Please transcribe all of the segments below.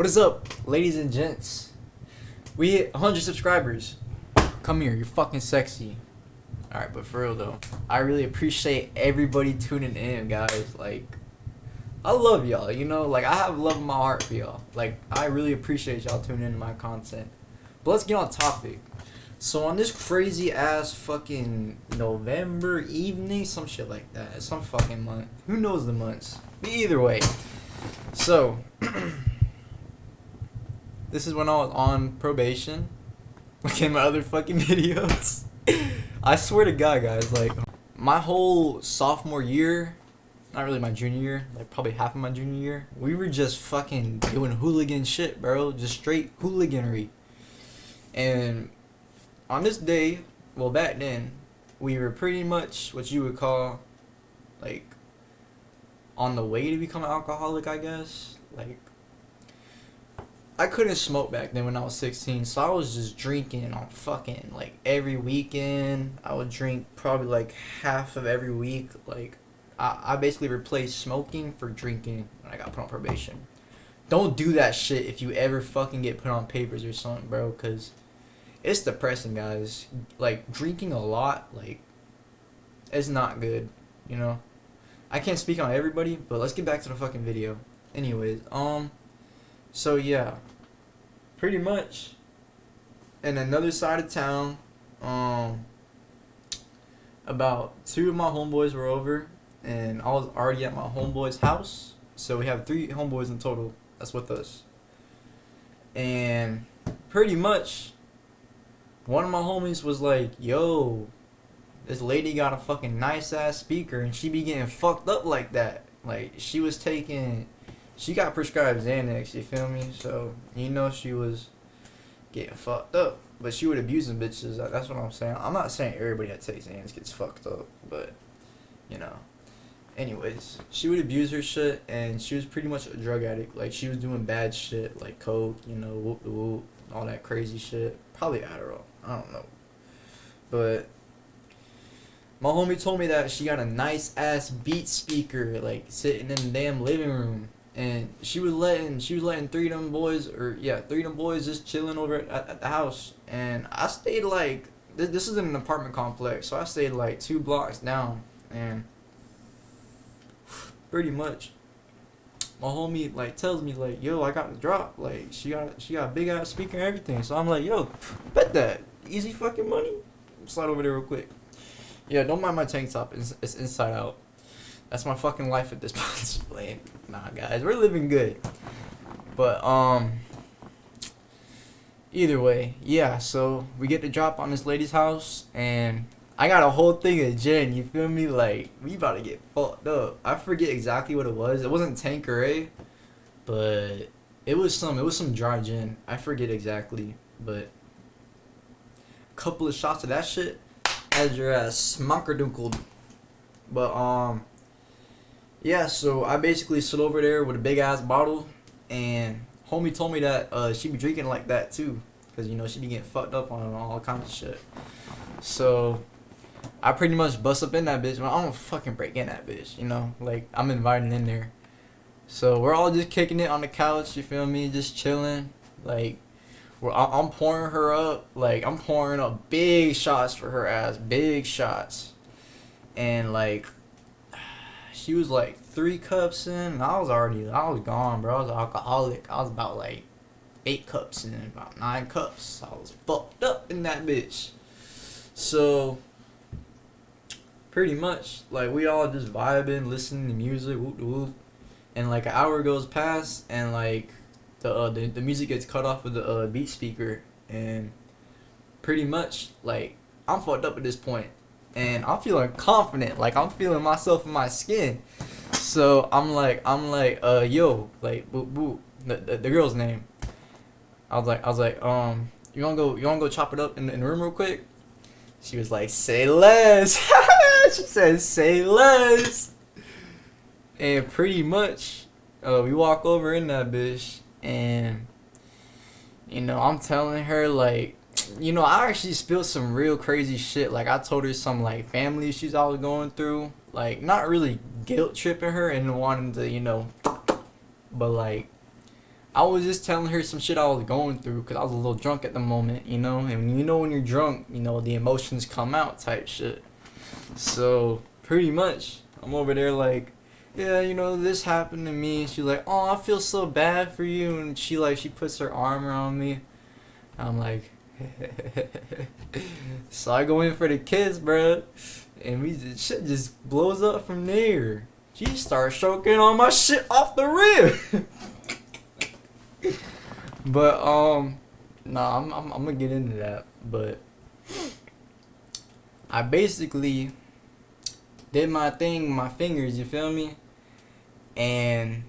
What is up, ladies and gents? We hit 100 subscribers. Come here, you're fucking sexy. Alright, but for real though, I really appreciate everybody tuning in, guys. Like, I love y'all, you know? Like, I have love in my heart for y'all. Like, I really appreciate y'all tuning in to my content. But let's get on topic. So, on this crazy ass fucking November evening, some shit like that, some fucking month. Who knows the months? But either way. So, this is when I was on probation. Look at my other fucking videos. I swear to God, guys, like, my whole sophomore year, not really my junior year, like probably half of my junior year, we were just fucking doing hooligan shit, bro. Just straight hooliganry. And on this day, well, back then, we were pretty much what you would call, like, on the way to become an alcoholic, I guess. Like, I couldn't smoke back then when I was 16, so I was just drinking on fucking, like, every weekend. I would drink probably, like, half of every week. Like, I basically replaced smoking for drinking when I got put on probation. Don't do that shit if you ever fucking get put on papers or something, bro, because it's depressing, guys. Like, drinking a lot, like, it's not good, you know? I can't speak on everybody, but let's get back to the fucking video. Anyways, so yeah, pretty much in another side of town, about 2 of my homeboys were over, and I was already at my homeboy's house, so we have 3 homeboys in total that's with us. And pretty much one of my homies was like, yo, this lady got a fucking nice ass speaker and she be getting fucked up like that. Like, she got prescribed Xanax, you feel me? So, you know, she was getting fucked up. But she would abuse them bitches. That's what I'm saying. I'm not saying everybody that takes Xanax gets fucked up, but, you know. Anyways, she would abuse her shit, and she was pretty much a drug addict. Like, she was doing bad shit, like coke, you know, whoop the whoop, all that crazy shit. Probably Adderall. I don't know. But my homie told me that she got a nice ass beat speaker, like, sitting in the damn living room. And she was letting 3 of them boys, 3 of them boys just chilling over at the house. And I stayed, like, this is in an apartment complex, so I stayed, like, 2 blocks down. And pretty much, my homie, like, tells me, like, yo, I got the drop. Like, she got a big ass speaker and everything. So I'm like, yo, bet that. Easy fucking money. Slide over there real quick. Yeah, don't mind my tank top. It's inside out. That's my fucking life at this point. Like, nah, guys, we're living good. But, either way, yeah, so we get the drop on this lady's house, and I got a whole thing of gin, you feel me? Like, we about to get fucked up. I forget exactly what it was. It wasn't Tanqueray, but it was some dry gin. I forget exactly, but a couple of shots of that shit had your ass smonkerdunkled. But, yeah, so I basically sit over there with a big ass bottle, and homie told me that she be drinking like that too, cause you know she be getting fucked up on all kinds of shit. So I pretty much bust up in that bitch. I don't fucking break in that bitch, you know, like, I'm invited in there. So we're all just kicking it on the couch, you feel me, just chilling. Like, I'm pouring her up, like, I'm pouring up big shots for her ass, big shots, and like, she was like 3 cups in, and I was gone, bro. I was an alcoholic. I was about like 8 cups in, about 9 cups. I was fucked up in that bitch. So, pretty much, like, we all just vibing, listening to music, whoop whoop, and like an hour goes past, and like the music gets cut off with the beat speaker, and pretty much, like, I'm fucked up at this point. And I'm feeling confident, like, I'm feeling myself in my skin. So I'm like, yo, like, boo, the girl's name. I was like, you wanna go chop it up in the room real quick? She was like, say less. She said, say less. And pretty much, we walk over in that bitch, and, you know, I'm telling her, like, you know, I actually spilled some real crazy shit. Like, I told her some, like, family issues I was going through. Like, not really guilt tripping her and wanting to, you know, but, like, I was just telling her some shit I was going through because I was a little drunk at the moment, you know? And you know when you're drunk, you know, the emotions come out type shit. So, pretty much, I'm over there like, yeah, you know, this happened to me. She's like, oh, I feel so bad for you. And she puts her arm around me. I'm like, so I go in for the kiss, bruh. And shit just blows up from there. She starts stroking all my shit off the rib. But nah, I'm gonna get into that. But I basically did my thing with my fingers, you feel me? And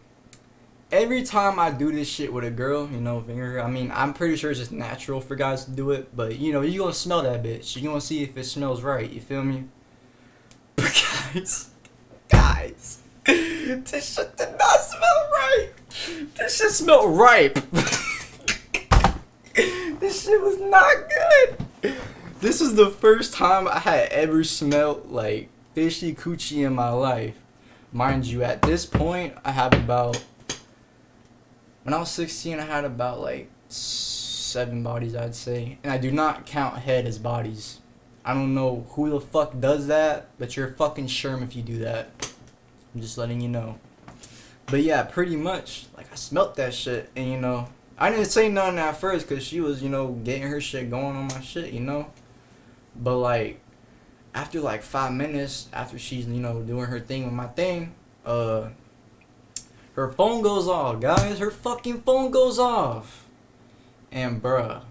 every time I do this shit with a girl, you know, finger, I mean, I'm pretty sure it's just natural for guys to do it, but you know, you gonna smell that bitch. You gonna see if it smells right, you feel me? But guys, this shit did not smell right. This shit smelled ripe. This shit was not good. This is the first time I had ever smelled like fishy coochie in my life. Mind you, at this point, I have about, when I was 16, I had about like 7 bodies, I'd say. And I do not count head as bodies. I don't know who the fuck does that, but you're a fucking sherm if you do that. I'm just letting you know. But yeah, pretty much, like, I smelt that shit, and you know, I didn't say nothing at first, because she was, you know, getting her shit going on my shit, you know? But like, after like 5 minutes, after she's, you know, doing her thing with my thing, her phone goes off, guys. Her fucking phone goes off. And bruh,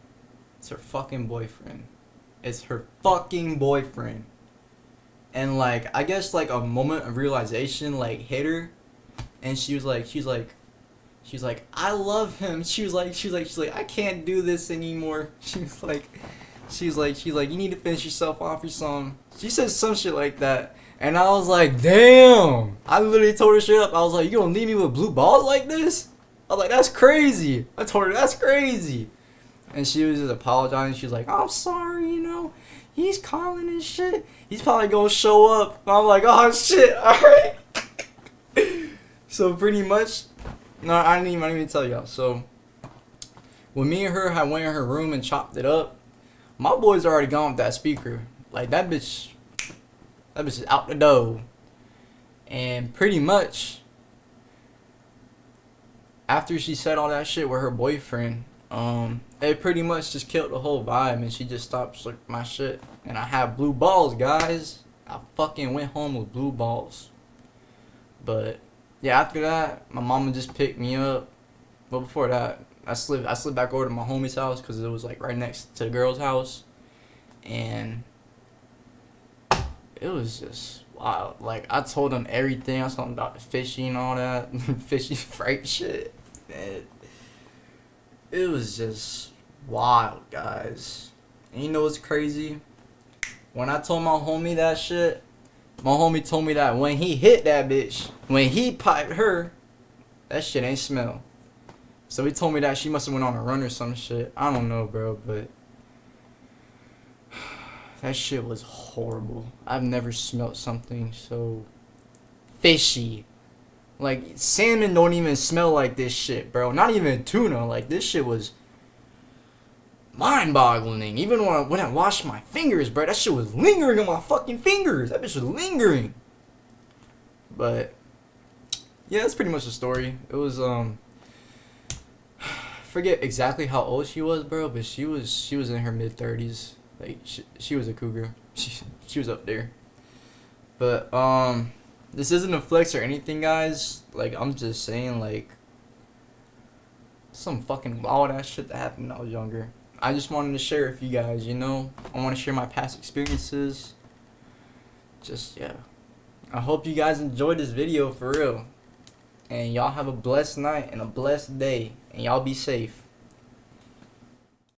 it's her fucking boyfriend. It's her fucking boyfriend. And like, I guess like a moment of realization like hit her, and she's like, I love him. She's like, I can't do this anymore. She's like, you need to finish yourself off or something. She said some shit like that. And I was like, damn. I literally told her straight up. I was like, you gonna leave me with blue balls like this? I was like, that's crazy. I told her, that's crazy. And she was just apologizing. She was like, I'm sorry, you know. He's calling and shit. He's probably gonna show up. I'm like, oh shit, alright. So pretty much, no, I didn't even tell y'all. So when me and her had went in her room and chopped it up, my boy's already gone with that speaker. Like, that bitch is out the door. And pretty much, after she said all that shit with her boyfriend, it pretty much just killed the whole vibe, and she just stopped sucking my shit. And I had blue balls, guys. I fucking went home with blue balls. But yeah, after that, my mama just picked me up. But before that, I slid back over to my homie's house because it was like right next to the girl's house, and it was just wild. Like, I told them everything. I told them about the fishy and all that, fishy fright shit. And it was just wild, guys. And you know what's crazy? When I told my homie that shit, my homie told me that when he hit that bitch, when he piped her, that shit ain't smell. So he told me that she must have went on a run or some shit. I don't know, bro, but that shit was horrible. I've never smelt something so fishy. Like, salmon don't even smell like this shit, bro. Not even tuna. Like, this shit was mind-boggling. Even when I washed my fingers, bro, that shit was lingering on my fucking fingers. That bitch was lingering. But yeah, that's pretty much the story. It was forget exactly how old she was, bro, but she was in her mid-30s. Like, she was a cougar. She was up there. But this isn't a flex or anything, guys. Like, I'm just saying, like, some fucking wild ass shit that happened when I was younger. I just wanted to share it with you guys, you know. I want to share my past experiences. Just, yeah. I hope you guys enjoyed this video, for real. And y'all have a blessed night and a blessed day. And y'all be safe.